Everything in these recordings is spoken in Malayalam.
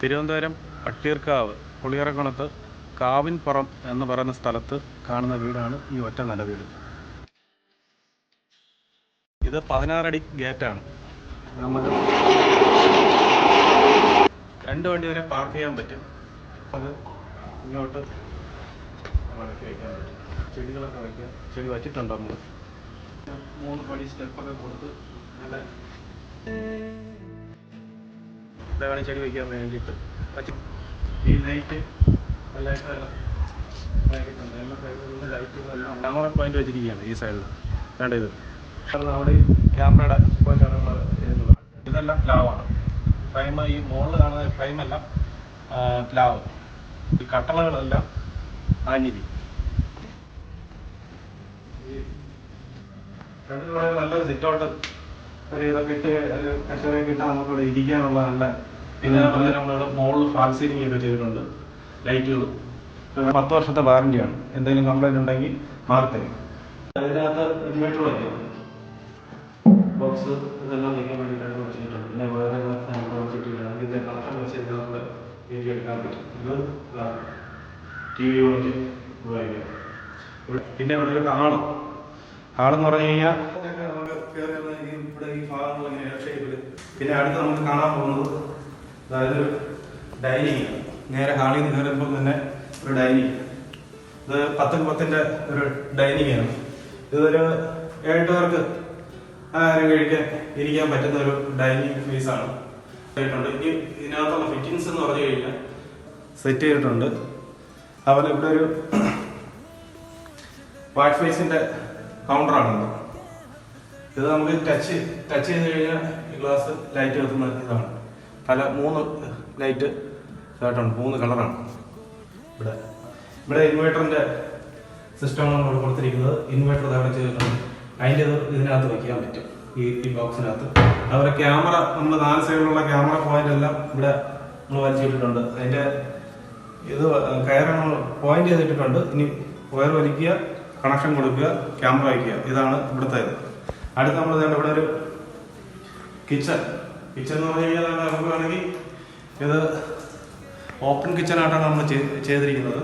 തിരുവനന്തപുരം പട്ടീർക്കാവ് പുളിയറക്കുണത്ത് കാവിൻപുറം എന്ന് പറയുന്ന സ്ഥലത്ത് കാണുന്ന വീടാണ് ഈ ഒറ്റ നില വീട്. ഇത് 16 അടി ഗേറ്റാണ്. നമുക്ക് 2 വണ്ടി വരെ പാർക്ക് ചെയ്യാൻ പറ്റും. അത് ഇങ്ങോട്ട് മടക്കി വയ്ക്കാൻ പറ്റും. ചെടികളൊക്കെ വയ്ക്കാം. ചെടി വച്ചിട്ടുണ്ടോ നമ്മൾ 3 പടി സ്റ്റെപ്പൊക്കെ കൊടുത്ത് നല്ല ഇതാണ് ചെടി വയ്ക്കാൻ വേണ്ടിയിട്ട്. ഈ ലൈറ്റ് ലൈറ്റുണ്ട്. എല്ലാ സൈഡിലുള്ള ലൈറ്റുകളെല്ലാം ക്യാമറ പോയിന്റ് വെച്ചിരിക്കുകയാണ്. ഈ സൈഡിൽ വേണ്ട ഇത് അവിടെ ക്യാമറയുടെ പോയിന്റാണ് നമ്മൾ ചെയ്യുന്നത്. ഇതെല്ലാം പ്ലാവാണ്. ഫ്രെയിം ഈ മുകളിൽ കാണുന്ന ഫ്രെയിമെല്ലാം പ്ലാവ്. ഈ കട്ടളകളെല്ലാം ആഞ്ഞിലി. നല്ലൊരു സിറ്റൗട്ട് ഒരു ഇതൊക്കെ ഇട്ട് കച്ചവടമൊക്കെ ഇട്ടാൽ നമുക്കിവിടെ ഇരിക്കാനുള്ള നല്ല. പിന്നെ നമ്മളിവിടെ മുകളിൽ ഫാൾ സീലിംഗ് ഒക്കെ ചെയ്തിട്ടുണ്ട്. ലൈറ്റുകൾ 10 വർഷത്തെ വാറന്റിയാണ്. എന്തെങ്കിലും കംപ്ലൈൻറ്റ് ഉണ്ടെങ്കിൽ മാറിത്തരും. അതിനകത്ത് ഇൻവെർട്ടർ വയ്ക്കും. ബോക്സ് ഇതെല്ലാം നീക്കാൻ വേണ്ടിയിട്ടാണ് വെച്ചിട്ടുണ്ട്. പിന്നെ വേറെ വെച്ചിട്ടില്ല. ഇതിൻ്റെ കണക്ഷൻ വെച്ചിട്ട് നമ്മൾ വീഡിയോ എടുക്കാൻ പറ്റും. ഇത് TV യൂണിറ്റ് ഉപയോഗിക്കാം. പിന്നെ ഇവിടെ ഒരു ഹാളെന്ന് പറഞ്ഞു കഴിഞ്ഞാൽ നമുക്ക് ഇവിടെ ഈ ഭാഗങ്ങൾ ഇങ്ങനെ ഷേപ്പിൽ. പിന്നെ അടുത്ത് നമുക്ക് കാണാൻ പോകുന്നത് അതായത് ഡൈനിങ്. നേരെ ഹാളിൽ നിന്ന് കയറുമ്പോൾ തന്നെ ഒരു ഡൈനിങ്. ഇത് 10x10 ഒരു ഡൈനിങ് ആണ്. ഇതൊരു 7 പേർക്ക് ആഹാരം കഴിക്കാൻ ഇരിക്കാൻ പറ്റുന്ന ഒരു ഡൈനിങ് സ്പേസാണ്. ഇനി ഇതിനകത്തുള്ള ഫിറ്റിങ്സ് എന്ന് പറഞ്ഞു കഴിഞ്ഞാൽ സെറ്റ് ചെയ്തിട്ടുണ്ട്. അതുപോലെ ഇവിടെ ഒരു വാഷ് ഫേസിന്റെ കൗണ്ടറാണ്. ഇത് നമുക്ക് ടച്ച് ചെയ്ത് കഴിഞ്ഞാൽ ഈ ഗ്ലാസ് ലൈറ്റ് കത്തുന്ന ഇതാണ്. പല 3 ലൈറ്റ് ഇതായിട്ടുണ്ട്. 3 കളറാണ്. ഇവിടെ ഇൻവേർട്ടറിന്റെ സിസ്റ്റമാണ് നമ്മൾ കൊടുത്തിരിക്കുന്നത്. ഇൻവേർട്ടർ അവിടെ ചെയ്തിട്ടുണ്ട്. അതിൻ്റെ ഇതിനകത്ത് വയ്ക്കാൻ പറ്റും ഈ ബോക്സിനകത്ത്. അതുപോലെ ക്യാമറ നമ്മൾ 4 സൈഡിലുള്ള ക്യാമറ പോയിന്റ് എല്ലാം ഇവിടെ നമ്മൾ വലിച്ചിട്ടിട്ടുണ്ട്. അതിൻ്റെ ഇത് കയറ് നമ്മൾ പോയിന്റ് ചെയ്തിട്ടുണ്ട്. ഇനി വയർ വലിക്കുക, കണക്ഷൻ കൊടുക്കുക, ക്യാമറ വയ്ക്കുക. ഇതാണ് ഇവിടുത്തെ ഇത്. അടുത്ത് നമ്മൾ ഇവിടെ ഒരു കിച്ചൺ എന്ന് പറഞ്ഞു കഴിഞ്ഞാൽ നമുക്ക് വേണമെങ്കിൽ ഇത് ഓപ്പൺ കിച്ചണായിട്ടാണ് നമ്മൾ ചെയ്തിരിക്കുന്നത്.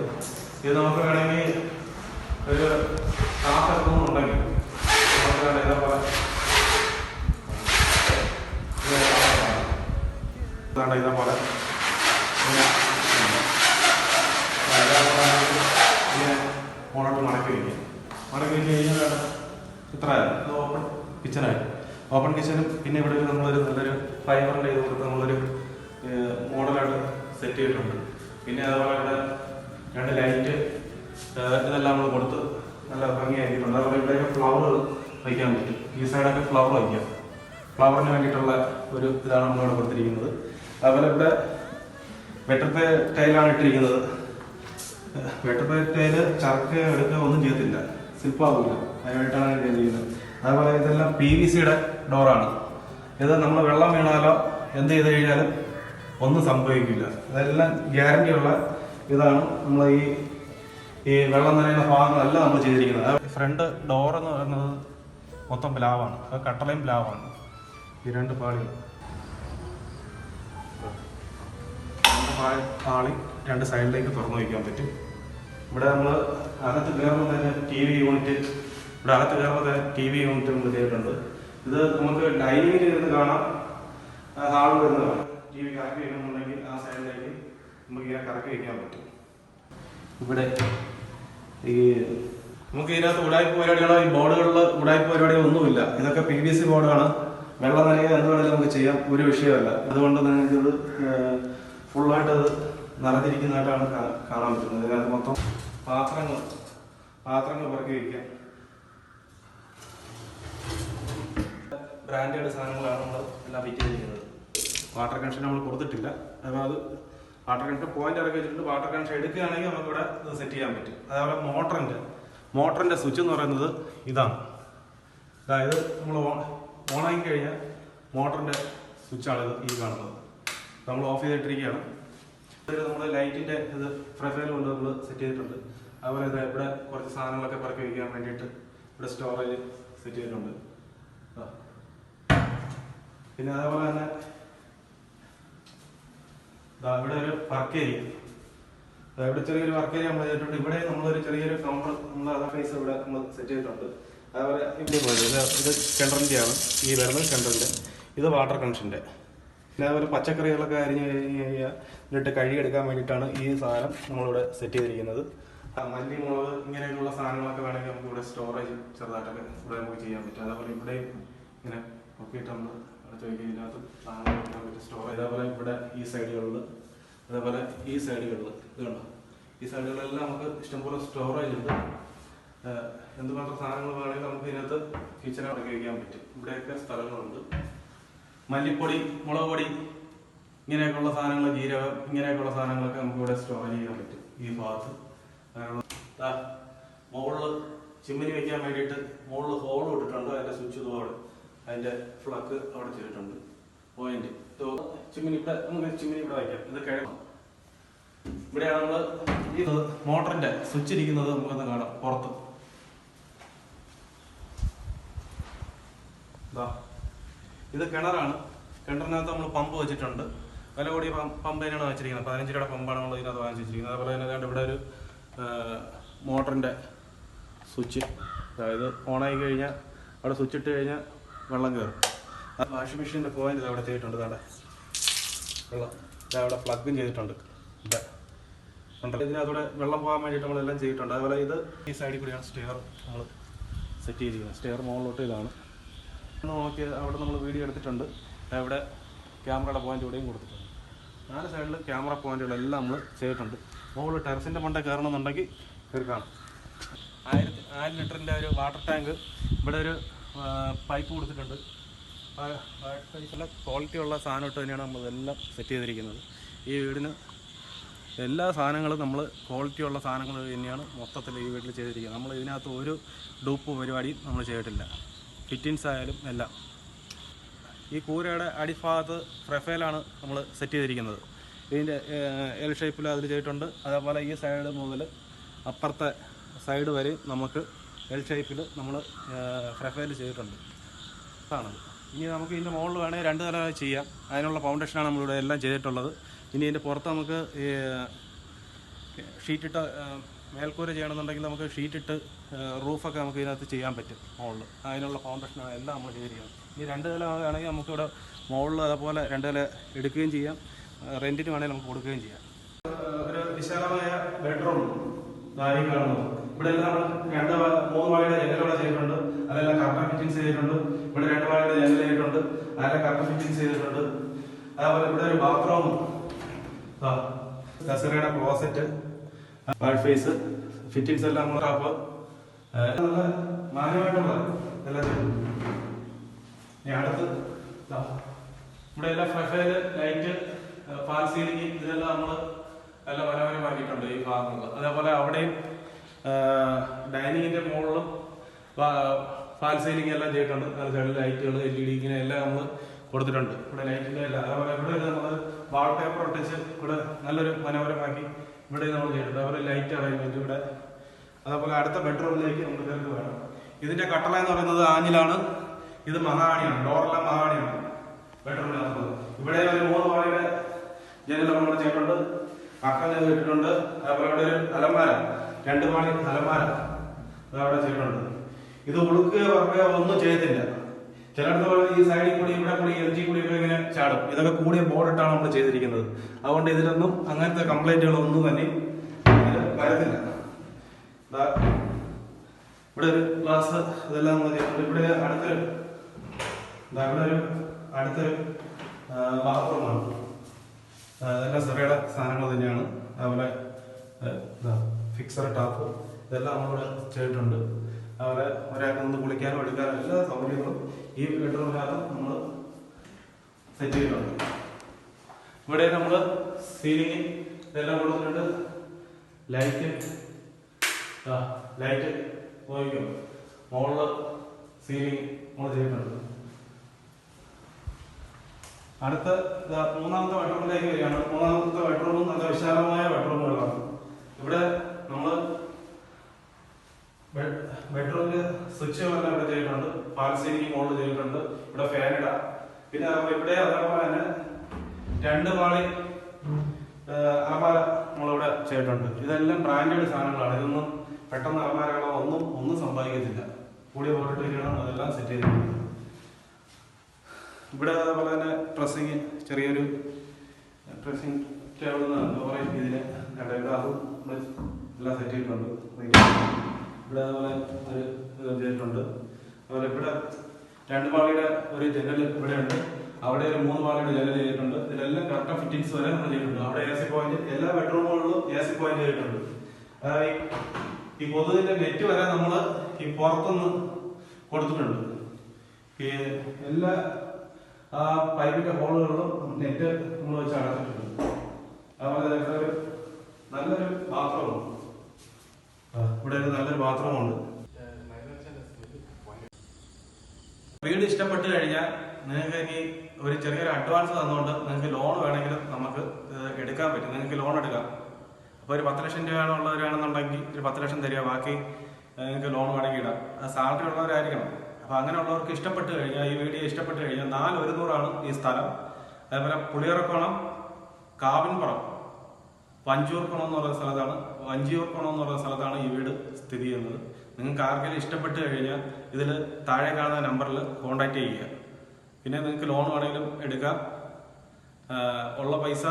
ഇത് നമുക്ക് വേണമെങ്കിൽ ഒരു ഹാഫ് റൂം ഉണ്ടെങ്കിൽ നമുക്ക് വേണ്ട ഇതേപോലെ ഇതേപോലെ ഇങ്ങനെ മോളോട്ട് മടക്കി വെച്ച് കഴിഞ്ഞാൽ ഇത്ര ഓപ്പൺ കിച്ചണായിട്ട്. ഓപ്പൺ കിച്ചണും പിന്നെ ഇവിടെ നമ്മളൊരു നല്ലൊരു ഫൈബറിൻ്റെ ഇത് കൊടുത്ത് നമ്മളൊരു മോഡലായിട്ട് സെറ്റ് ചെയ്തിട്ടുണ്ട്. പിന്നെ അതുപോലെ ഇവിടെ 2 ലൈറ്റ് ഇതെല്ലാം നമ്മൾ കൊടുത്ത് നല്ല ഭംഗിയാക്കിയിട്ടുണ്ട്. അതുപോലെ ഇവിടെയൊക്കെ ഫ്ലവർ വയ്ക്കാൻ പറ്റും. ഈ സൈഡൊക്കെ ഫ്ലവർ വയ്ക്കാം. ഫ്ലവറിന് വേണ്ടിയിട്ടുള്ള ഒരു ഇതാണ് നമ്മളിവിടെ കൊടുത്തിരിക്കുന്നത്. അതുപോലെ ഇവിടെ വെട്ടത്തെ ടൈലാണ് ഇട്ടിരിക്കുന്നത്. വെട്ടത്തെ ടൈല് ചർക്ക എടുക്കുക ഒന്നും ചെയ്യത്തില്ല, സ്ലിപ്പാവില്ല. അതിനായിട്ടാണ് ചെയ്തിരിക്കുന്നത്. അതുപോലെ ഇതെല്ലാം PVC-യുടെ ഡോറാണ്. ഇത് നമ്മൾ വെള്ളം വീണാലോ എന്ത് ചെയ്ത് കഴിഞ്ഞാലും ഒന്നും സംഭവിക്കില്ല. ഇതെല്ലാം ഗ്യാരണ്ടിയുള്ള ഇതാണ്. നമ്മൾ ഈ വെള്ളം നനയുന്ന ഭാഗങ്ങളെല്ലാം നമ്മൾ ചെയ്തിരിക്കുന്നത്. ഫ്രണ്ട് ഡോർ എന്ന് പറയുന്നത് മൊത്തം പ്ലാവാണ്. അത് കട്ടളയും പ്ലാവാണ്. ഈ 2 പാളികൾ പാളി 2 സൈഡിലേക്ക് തുറന്നു വയ്ക്കാൻ പറ്റും. ഇവിടെ നമ്മൾ അകത്ത് കയറുമ്പോൾ തന്നെ TV യൂണിറ്റ് നമ്മൾ ചെയ്തിട്ടുണ്ട്. ഇത് നമുക്ക് ഡൈനിങ്ങിൽ ഇരുന്ന് കാണാം, ഹാളിൽ വരുന്ന കാണാം. TV കറക്കി വയ്ക്കണമെന്നുണ്ടെങ്കിൽ ആ സൈഡിലേക്ക് നമുക്ക് ഇങ്ങനെ കറക്കി വയ്ക്കാൻ പറ്റും. ഇവിടെ നമുക്ക് ഇതിനകത്ത് ഉടായ്പ പരിപാടികളോ ഈ ബോർഡുകളിൽ ഉടായ്പ പരിപാടികളോ ഒന്നുമില്ല. ഇതൊക്കെ PVC ബോർഡാണ്. വെള്ളം നനയുക എന്ത് വേണമെങ്കിലും നമുക്ക് ചെയ്യാം, ഒരു വിഷയമല്ല. അതുകൊണ്ട് നിങ്ങൾക്കിത് ഫുള്ളായിട്ട് അത് നിറഞ്ഞിരിക്കുന്നതായിട്ടാണ് കാണാൻ പറ്റുന്നത്. ഇതിനകത്ത് മൊത്തം പാത്രങ്ങൾ പറക്കി വയ്ക്കാം. ബ്രാൻഡഡ് സാധനങ്ങളാണ് നമ്മൾ എല്ലാം ഫിറ്റ് ചെയ്തിരിക്കുന്നത്. വാട്ടർ കണക്ഷൻ നമ്മൾ കൊടുത്തിട്ടില്ല. അപ്പോൾ അത് വാട്ടർ കണക്ഷൻ പോയിന്റ് ഇറക്കി വെച്ചിട്ടുണ്ട്. വാട്ടർ കണക്ഷൻ എടുക്കുകയാണെങ്കിൽ നമുക്കിവിടെ ഇത് സെറ്റ് ചെയ്യാൻ പറ്റും. അതേപോലെ മോട്ടറിൻ്റെ സ്വിച്ച് എന്ന് പറയുന്നത് ഇതാണ്. അതായത് നമ്മൾ ഓണാക്കി കഴിഞ്ഞാൽ മോട്ടറിൻ്റെ സ്വിച്ചാണ് ഈ കാണുന്നത്. നമ്മൾ ഓഫ് ചെയ്തിട്ടിരിക്കുകയാണ്. നമ്മൾ ലൈറ്റിൻ്റെ ഇത് പ്രൊഫൈൽ കൊണ്ട് നമ്മൾ സെറ്റ് ചെയ്തിട്ടുണ്ട്. അതുപോലെ ഇവിടെ കുറച്ച് സാധനങ്ങളൊക്കെ പറക്കി വയ്ക്കാൻ വേണ്ടിയിട്ട് ഇവിടെ സ്റ്റോറേജ് സെറ്റ് ചെയ്തിട്ടുണ്ട്. പിന്നെ അതേപോലെ തന്നെ ഇവിടെ ഒരു വർക്ക് ഏരിയ, ഇവിടെ ചെറിയൊരു വർക്ക് ഏരിയ നമ്മൾ ചെയ്തിട്ടുണ്ട്. ഇവിടെ നമ്മളൊരു ചെറിയൊരു കൗണ്ടർ നമ്മൾ ഫേസ് ഇവിടെ നമ്മൾ സെറ്റ് ചെയ്തിട്ടുണ്ട്. അതുപോലെ ഇവിടെ ഇത് കിണറിൻ്റെയാണ്, ഈ വരുന്നത് കിണറിൻ്റെ, ഇത് വാട്ടർ കണക്ഷൻ്റെ. പിന്നെ അതുപോലെ പച്ചക്കറികളൊക്കെ അരിഞ്ഞ് കഴിഞ്ഞ് കഴിഞ്ഞാൽ എന്നിട്ട് കഴുകിയെടുക്കാൻ വേണ്ടിയിട്ടാണ് ഈ സാധനം നമ്മളിവിടെ സെറ്റ് ചെയ്തിരിക്കുന്നത്. മല്ലി, മുളക് ഇങ്ങനെയൊക്കെയുള്ള സാധനങ്ങളൊക്കെ വേണമെങ്കിൽ നമുക്ക് ഇവിടെ സ്റ്റോറേജ് ചെറുതായിട്ടൊക്കെ ഇവിടെ നമുക്ക് ചെയ്യാൻ പറ്റും. അതേപോലെ ഇവിടെ ഇങ്ങനെ നോക്കിയിട്ട് നമ്മൾ അടുത്ത് വയ്ക്കുക, ഇതിനകത്ത് സാധനങ്ങൾ വെക്കാൻ പറ്റും സ്റ്റോറേജ്. അതേപോലെ ഇവിടെ ഈ സൈഡുകളിൽ, അതേപോലെ ഈ സൈഡുകളിൽ ഇത് കണ്ടോ, ഈ സൈഡുകളിലെല്ലാം നമുക്ക് ഇഷ്ടംപോലെ സ്റ്റോറേജ് ഉണ്ട്. എന്തുമാത്രം സാധനങ്ങൾ വേണമെങ്കിൽ നമുക്ക് ഇതിനകത്ത് കിച്ചണൊക്കെ വയ്ക്കാൻ പറ്റും. ഇവിടെയൊക്കെ സ്ഥലങ്ങളുണ്ട്. മല്ലിപ്പൊടി, മുളക് പൊടി ഇങ്ങനെയൊക്കെയുള്ള സാധനങ്ങൾ, ജീരകം ഇങ്ങനെയൊക്കെയുള്ള സാധനങ്ങളൊക്കെ നമുക്ക് ഇവിടെ സ്റ്റോറേജ് ചെയ്യാൻ പറ്റും ഈ ഭാഗത്ത്. മുകളിൽ ചിമ്മിനി വെക്കാൻ വേണ്ടിയിട്ട് മുകളിൽ ഹോൾ ഇട്ടിട്ടുണ്ട്. അതിൻ്റെ സ്വിച്ച് ബോർഡ്, അതിൻ്റെ ഫ്ലഗ് അവിടെ ചെയ്തിട്ടുണ്ട്. പോയിന്റ് ചിമ്മിനി ഇവിടെ, നമുക്ക് ചിമ്മിനി ഇവിടെ വയ്ക്കാം. ഇത് കിഴങ്ങ്. ഇവിടെയാണ് നമ്മൾ ഈ മോട്ടറിന്റെ സ്വിച്ച് ഇരിക്കുന്നത്. നമുക്കൊന്ന് കാണാം പുറത്ത്. ഇത് കിണറാണ്. കിണറിനകത്ത് നമ്മൾ പമ്പ് വെച്ചിട്ടുണ്ട്. വില കൂടിയ പമ്പ് തന്നെയാണ് വെച്ചിരിക്കുന്നത്. 15 രൂപയുടെ പമ്പാണ് നമ്മൾ ഇതിനകത്ത് വാങ്ങിച്ച് വെച്ചിരിക്കുന്നത്. അതുപോലെ തന്നെ ഇവിടെ ഒരു മോട്ടറിൻ്റെ സ്വിച്ച്, അതായത് ഓണായി കഴിഞ്ഞാൽ അവിടെ സ്വിച്ച് ഇട്ട് കഴിഞ്ഞാൽ വെള്ളം കയറും. ആ വാഷിംഗ് മെഷീൻ്റെ പോയിന്റ് അവിടെ ചെയ്തിട്ടുണ്ട്. ഇതാടെ വെള്ളം ഇതവിടെ പ്ലഗും ചെയ്തിട്ടുണ്ട്. ഇതിനകത്തൂടെ വെള്ളം പോകാൻ വേണ്ടിയിട്ട് നമ്മളെല്ലാം ചെയ്തിട്ടുണ്ട്. അതുപോലെ ഇത് ഈ സൈഡിൽ കൂടിയാണ് സ്റ്റെയർ നമ്മൾ സെറ്റ് ചെയ്തിരിക്കുന്നത്. സ്റ്റെയർ മുകളിലോട്ട് ഇതാണ് നോക്കി അവിടെ നമ്മൾ വീഡിയോ എടുത്തിട്ടുണ്ട്. അവിടെ ക്യാമറയുടെ പോയിന്റ് ഇവിടെയും കൊടുത്തിട്ടുണ്ട്. 4 സൈഡിൽ ക്യാമറ പോയിന്റുകളെല്ലാം നമ്മൾ ചെയ്തിട്ടുണ്ട്. മുകളിൽ ടെറസിൻ്റെ മണ്ട കയറണമെന്നുണ്ടെങ്കിൽ കയറിക്കാണും. 1000 ലിറ്ററിൻ്റെ ഒരു വാട്ടർ ടാങ്ക്, ഇവിടെ ഒരു പൈപ്പ് കൊടുത്തിട്ടുണ്ട്. നല്ല ക്വാളിറ്റി ഉള്ള സാധനം ഇട്ട് തന്നെയാണ് നമ്മളെല്ലാം സെറ്റ് ചെയ്തിരിക്കുന്നത്. ഈ വീടിന് എല്ലാ സാധനങ്ങളും നമ്മൾ ക്വാളിറ്റി ഉള്ള സാധനങ്ങൾ തന്നെയാണ് മൊത്തത്തിൽ ഈ വീട്ടിൽ ചെയ്തിരിക്കുന്നത്. നമ്മൾ ഇതിനകത്ത് ഒരു ഡൂപ്പ് പരിപാടിയും നമ്മൾ ചെയ്തിട്ടില്ല. ഫിറ്റിൻസ് ആയാലും എല്ലാം. ഈ കൂരയുടെ അടിഭാഗത്ത് പ്രൊഫൈലാണ് നമ്മൾ സെറ്റ് ചെയ്തിരിക്കുന്നത്. ഇതിൻ്റെ എൽ ഷേപ്പിൽ അതിൽ ചെയ്തിട്ടുണ്ട്. അതേപോലെ ഈ സൈഡ് മുതൽ അപ്പുറത്തെ സൈഡ് വരെ നമുക്ക് എൽ ഷേപ്പിൽ നമ്മൾ പ്രൊഫൈൽ ചെയ്തിട്ടുണ്ട്. അതാണ്. ഇനി നമുക്ക് ഇതിൻ്റെ മുകളിൽ വേണമെങ്കിൽ 2 നില ചെയ്യാം. അതിനുള്ള ഫൗണ്ടേഷനാണ് നമ്മളിവിടെ എല്ലാം ചെയ്തിട്ടുള്ളത്. ഇനി ഇതിൻ്റെ പുറത്ത് നമുക്ക് ഷീറ്റിട്ട് മേൽക്കൂര ചെയ്യണമെന്നുണ്ടെങ്കിൽ നമുക്ക് ഷീറ്റിട്ട് റൂഫൊക്കെ നമുക്ക് ഇതിനകത്ത് ചെയ്യാൻ പറ്റും. മുകളിൽ അതിനുള്ള ഫൗണ്ടേഷനാണ് എല്ലാം നമ്മൾ ചെയ്തിരിക്കുന്നത്. ഇനി 2 നില ആണെങ്കിൽ നമുക്കിവിടെ മുകളിൽ അതേപോലെ 2 നില എടുക്കുകയും ചെയ്യാം, റെൻറ്റിന് വേണമെങ്കിൽ നമുക്ക് കൊടുക്കുകയും ചെയ്യാം. ഒരു വിശാലമായ ബെഡ്റൂം കാണുന്നത്. ഇവിടെ എല്ലാം 2-3 വാഴയുടെ ജനലുകൾ ചെയ്തിട്ടുണ്ട്. അതെല്ലാം കർട്ടൻ ഫിറ്റിങ്സ് ചെയ്തിട്ടുണ്ട്. ഇവിടെ 2 വാഴയുടെ ജനൽ ചെയ്തിട്ടുണ്ട്. അതെല്ലാം കർട്ടൻ ഫിറ്റിങ്സ് ചെയ്തിട്ടുണ്ട്. അതേപോലെ ഇവിടെ ഒരു ബാത്റൂം, കസേരയുടെ ക്ലോസറ്റ്, വാഷ് ഫേസ്, ഫിറ്റിങ്സ് എല്ലാം നമ്മൾ ടാപ്പ് നല്ല മാന്യമായിട്ടുള്ള എല്ലാം ചെയ്തു. ഇനി അടുത്ത് ഇവിടെ എല്ലാം പ്രൊഫൈല്, ലൈറ്റ്, ഫാൽ സീലിംഗ് ഇതെല്ലാം നമ്മൾ എല്ലാം മനോഹരമാക്കിയിട്ടുണ്ട് ഈ ഭാഗങ്ങൾ. അതേപോലെ അവിടെയും ഡൈനിങ്ങിന്റെ മുകളിലും ഫാൽ സീലിംഗ് എല്ലാം ചെയ്തിട്ടുണ്ട്. സൈഡിൽ ലൈറ്റുകൾ, LED ഇങ്ങനെ എല്ലാം നമ്മൾ കൊടുത്തിട്ടുണ്ട്. ഇവിടെ ലൈറ്റിന്റെ എല്ലാം. അതേപോലെ ഇവിടെ നമ്മൾ വാൾ പേപ്പർ ഒട്ടിച്ച് ഇവിടെ നല്ലൊരു മനോഹരമാക്കി ഇവിടെ നമ്മൾ ചെയ്തിട്ടുണ്ട്. അതേപോലെ ലൈറ്റ് അറേഞ്ച്മെന്റ് ഇവിടെ. അതേപോലെ അടുത്ത ബെഡ്റൂമിലേക്ക് നമുക്ക് കയറി വേണം. ഇതിന്റെ കട്ടള എന്ന് പറയുന്നത് ആഞ്ഞിലാണ്. ഇത് മഹാണിയാണ്. ഡോറെല്ലാം മഹാണിയാണ് ബെഡ്റൂമിനകത്ത്. ഇവിടെ ഒരു 3 വാഴയുടെ ജനൽ നമ്മൾ ചെയ്തിട്ടുണ്ട്. അക്കം ചെയ്തിട്ടുണ്ട്. അതേപോലെ ഇവിടെ ഒരു അലമാര, 2 വാഴ അലമാര അതവിടെ ചെയ്തിട്ടുണ്ട്. ഇത് ഉളുക്കുകയോ വറക്കുകയോ ഒന്നും ചെയ്തില്ല. ചിലടത്ത് ഈ സൈഡിൽ കൂടി ഇവിടെ കൂടി LG കൂടി ഒക്കെ ഇങ്ങനെ ചാടും. ഇതൊക്കെ കൂടിയ ബോർഡിട്ടാണ് നമ്മൾ ചെയ്തിരിക്കുന്നത്. അതുകൊണ്ട് ഇതിലൊന്നും അങ്ങനത്തെ കംപ്ലൈന്റുകളൊന്നും തന്നെ വരത്തില്ല. ഇവിടെ ഒരു ഗ്ലാസ് ഇതെല്ലാം നമ്മൾ ചെയ്തിട്ടുണ്ട്. ഇവിടെ അടുത്തൊരു ബാത്റൂമാണ്. ഇതെല്ലാം സെറയുടെ സാധനങ്ങൾ തന്നെയാണ്. അതുപോലെ ഫിക്സർ ടാപ്പ് ഇതെല്ലാം നമ്മളിവിടെ ചെയ്തിട്ടുണ്ട്. അതുപോലെ ഒരാൾക്ക് നിന്ന് കുളിക്കാനോ എടുക്കാനോ എല്ലാ സൗകര്യങ്ങളും ഈ ബെഡ്റൂമിനകത്ത് നമ്മൾ സെറ്റ് ചെയ്തിട്ടുണ്ട്. ഇവിടെ നമ്മൾ സീലിംഗ് ഇതെല്ലാം കൊടുത്തിട്ടുണ്ട്. ലൈറ്റ് നോക്കിയോ, മുകളിൽ സീലിംഗ് നമ്മൾ ചെയ്തിട്ടുണ്ട്. അടുത്ത 3ാമത്തെ ബെഡ്റൂമിലേക്ക് വരികയാണ്. 3ാമത്തെ ബെഡ്റൂമും നല്ല വിശാലമായ ബെഡ്റൂമുകളാണ്. ഇവിടെ നമ്മൾ ബെഡ്റൂമില് സ്വിച്ചുകളെല്ലാം ഇവിടെ ചെയ്തിട്ടുണ്ട്. ഫാൽ സീലിംഗ് മുകളിൽ ചെയ്തിട്ടുണ്ട്. ഇവിടെ ഫാൻ ഇടാം. പിന്നെ ഇവിടെ അതേപോലെ തന്നെ 2 പാളി അലമാര നമ്മളിവിടെ ചെയ്തിട്ടുണ്ട്. ഇതെല്ലാം ബ്രാൻഡഡ് സാധനങ്ങളാണ്. ഇതൊന്നും പെട്ടെന്ന് അലമാരകളോ ഒന്നും സംഭവിക്കത്തില്ല. കൂടിയ ക്വാളിറ്റിയിലാണ് അതെല്ലാം സെറ്റ് ചെയ്തിട്ടുണ്ട്. ഇവിടെ അതേപോലെ തന്നെ ഡ്രസ്സിങ് ചെറിയൊരു ഡ്രസ്സിങ് ടേബിൾ ഇതിന് അതും എല്ലാം സെറ്റ് ചെയ്തിട്ടുണ്ട്. ഇവിടെ അതുപോലെ ഒരു ചെയ്തിട്ടുണ്ട്. അതുപോലെ ഇവിടെ 2 പാളിയുടെ ഒരു ജനൽ ഇവിടെ ഉണ്ട്. അവിടെ ഒരു 3 പാളിയുടെ ജനൽ ചെയ്തിട്ടുണ്ട്. ഇതിലെല്ലാം കറക്റ്റ് ഫിറ്റിംഗ്സ് വരെ നമ്മൾ ചെയ്തിട്ടുണ്ട്. അവിടെ AC പോയിന്റ്, എല്ലാ ബെഡ്റൂമുകളിലും AC പോയിന്റ് ചെയ്തിട്ടുണ്ട്. ഈ കൊതുകിന്റെ നെറ്റ് വരെ നമ്മൾ ഈ പുറത്തുനിന്ന് കൊടുത്തിട്ടുണ്ട്. ഈ എല്ലാ പൈപ്പിന്റെ ഹോളുകളിലും നെറ്റ് നമ്മൾ വെച്ച് അടച്ചിട്ടുണ്ട്. അതുപോലെ നല്ലൊരു ബാത്റൂമുണ്ട്. ഇവിടെ ഒരു നല്ലൊരു ബാത്റൂമുണ്ട്. വീട് ഇഷ്ടപ്പെട്ട് കഴിഞ്ഞാൽ നിങ്ങൾക്ക് ഇനി ഒരു ചെറിയൊരു അഡ്വാൻസ് തന്നുകൊണ്ട് നിങ്ങൾക്ക് ലോൺ വേണമെങ്കിലും നമുക്ക് എടുക്കാൻ പറ്റും. നിങ്ങൾക്ക് ലോൺ എടുക്കാം. അപ്പോൾ ഒരു 10 ലക്ഷം രൂപയാണുള്ളവരാണെന്നുണ്ടെങ്കിൽ ഒരു 10 ലക്ഷം തരിക, ബാക്കി നിങ്ങൾക്ക് ലോൺ വേണമെങ്കിൽ ഇടാം. അത് സാലറി ഉള്ളവരായിരിക്കണം. അപ്പോൾ അങ്ങനെയുള്ളവർക്ക് ഇഷ്ടപ്പെട്ട് കഴിഞ്ഞാൽ, ഈ വീഡിയോ ഇഷ്ടപ്പെട്ട് കഴിഞ്ഞാൽ 4,100 ഈ സ്ഥലം. അതേപോലെ പുളിയറക്കോണം, കാവിൻപുറം, വഞ്ചിയൂർക്കുളം എന്ന് പറയുന്ന സ്ഥലത്താണ്, വഞ്ചിയൂർക്കുളം എന്ന് പറയുന്ന സ്ഥലത്താണ് ഈ വീട് സ്ഥിതി ചെയ്യുന്നത്. നിങ്ങൾക്ക് ആർക്കെങ്കിലും ഇഷ്ടപ്പെട്ട് കഴിഞ്ഞാൽ ഇതിൽ താഴെ കാണുന്ന നമ്പറിൽ കോൺടാക്ട് ചെയ്യുക. പിന്നെ നിങ്ങൾക്ക് ലോൺ വേണമെങ്കിലും എടുക്കാം. ഉള്ള പൈസ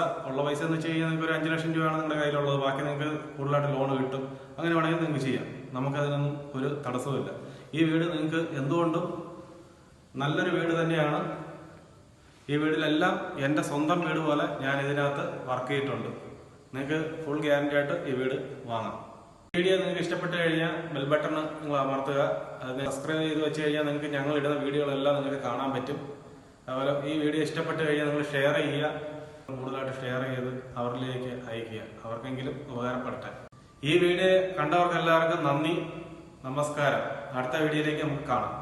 എന്ന് വെച്ച് കഴിഞ്ഞാൽ നിങ്ങൾക്ക് ഒരു 5 ലക്ഷം രൂപയാണ് നിങ്ങളുടെ കയ്യിലുള്ളത്. ബാക്കി നിങ്ങൾക്ക് കൂടുതലായിട്ട് ലോൺ കിട്ടും. അങ്ങനെ വേണമെങ്കിൽ നിങ്ങൾക്ക് ചെയ്യാം. നമുക്കതിനൊന്നും ഒരു തടസ്സമില്ല. ഈ വീട് നിങ്ങൾക്ക് എന്തുകൊണ്ടും നല്ലൊരു വീട് തന്നെയാണ്. ഈ വീടിലെല്ലാം എൻ്റെ സ്വന്തം വീട് പോലെ ഞാൻ ഇതിനകത്ത് വർക്ക് ചെയ്തിട്ടുണ്ട്. നിങ്ങൾക്ക് ഫുൾ ഗ്യാരണ്ടി ആയിട്ട് ഈ വീട് വാങ്ങാം. വീഡിയോ നിങ്ങൾക്ക് ഇഷ്ടപ്പെട്ട് കഴിഞ്ഞാൽ ബെൽ ബട്ടൺ നിങ്ങൾ അമർത്തുക. അത് സബ്സ്ക്രൈബ് ചെയ്ത് വെച്ച് കഴിഞ്ഞാൽ നിങ്ങൾക്ക് ഞങ്ങൾ ഇടുന്ന വീഡിയോകളെല്ലാം നിങ്ങൾക്ക് കാണാൻ പറ്റും. അതുപോലെ ഈ വീഡിയോ ഇഷ്ടപ്പെട്ട് കഴിഞ്ഞാൽ നിങ്ങൾ ഷെയർ ചെയ്യുക. കൂടുതലായിട്ട് ഷെയർ ചെയ്ത് അവരിലേക്ക് അയക്കുക. അവർക്കെങ്കിലും ഉപകാരപ്പെടട്ടെ. ഈ വീഡിയോ കണ്ടവർക്ക് എല്ലാവർക്കും നന്ദി, നമസ്കാരം. അടുത്ത വീഡിയോയിലേക്ക് നമുക്ക് കാണാം.